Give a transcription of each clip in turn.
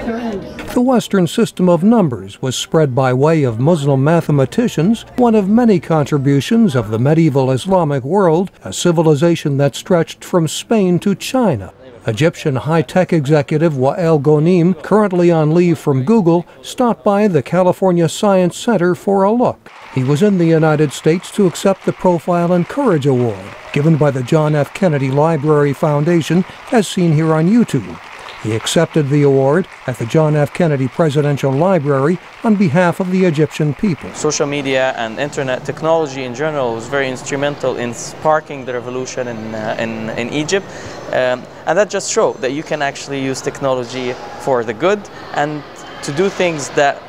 The Western system of numbers was spread by way of Muslim mathematicians, one of many contributions of the medieval Islamic world, a civilization that stretched from Spain to China. Egyptian high-tech executive Wael Ghonim, currently on leave from Google, stopped by the California Science Center for a look. He was in the United States to accept the Profile and Courage Award, given by the John F. Kennedy Library Foundation, as seen here on YouTube. He accepted the award at the John F. Kennedy Presidential Library on behalf of the Egyptian people. Social media and internet technology in general was very instrumental in sparking the revolution in Egypt. And that just showed that you can actually use technology for the good and to do things that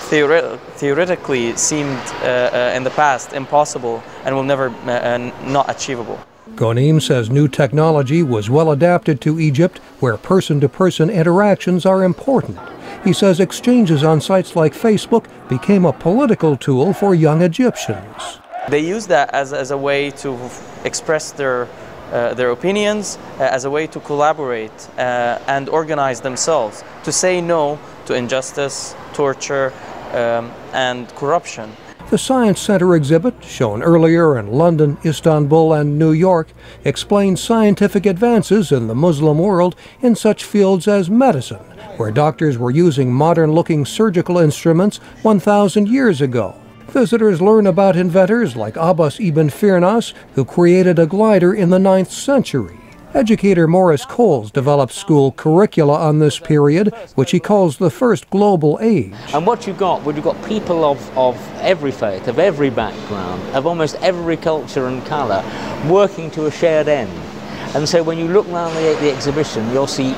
theoretically seemed in the past impossible and will never not achievable. Ghonim says new technology was well adapted to Egypt, where person-to-person interactions are important. He says exchanges on sites like Facebook became a political tool for young Egyptians. They use that as a way to express their opinions, as a way to collaborate and organize themselves, to say no to injustice, torture, and corruption. The Science Center exhibit, shown earlier in London, Istanbul, and New York, explains scientific advances in the Muslim world in such fields as medicine, where doctors were using modern-looking surgical instruments 1,000 years ago. Visitors learn about inventors like Abbas ibn Firnas, who created a glider in the 9th century. Educator Morris Coles developed school curricula on this period, which he calls the first global age. And what you've got people of every faith, of every background, of almost every culture and colour, working to a shared end. And so when you look around the exhibition, you'll see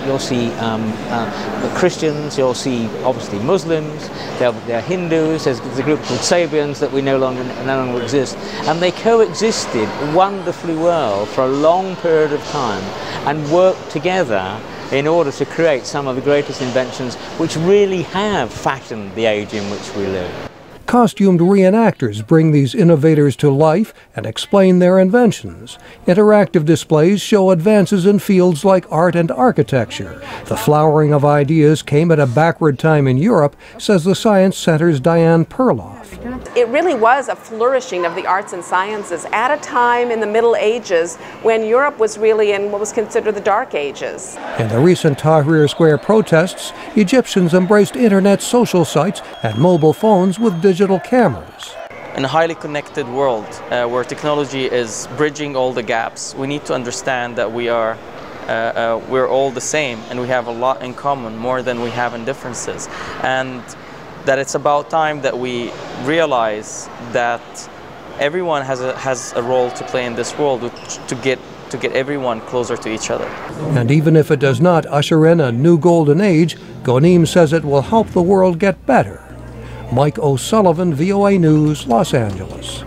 Christians, you'll see obviously Muslims, there are Hindus, there's a group called Sabians that we no longer exist, and they coexisted wonderfully well for a long period of time and worked together in order to create some of the greatest inventions which really have fashioned the age in which we live. Costumed reenactors bring these innovators to life and explain their inventions. Interactive displays show advances in fields like art and architecture. The flowering of ideas came at a backward time in Europe, says the Science Center's Diane Perloff. It really was a flourishing of the arts and sciences at a time in the Middle Ages when Europe was really in what was considered the Dark Ages. In the recent Tahrir Square protests, Egyptians embraced internet social sites and mobile phones with digital cameras. In a highly connected world where technology is bridging all the gaps, we need to understand that we're all the same and we have a lot in common, more than we have in differences. And that it's about time that we realize that everyone has a role to play in this world to get everyone closer to each other. And even if it does not usher in a new golden age, Ghonim says it will help the world get better. Mike O'Sullivan, VOA News, Los Angeles.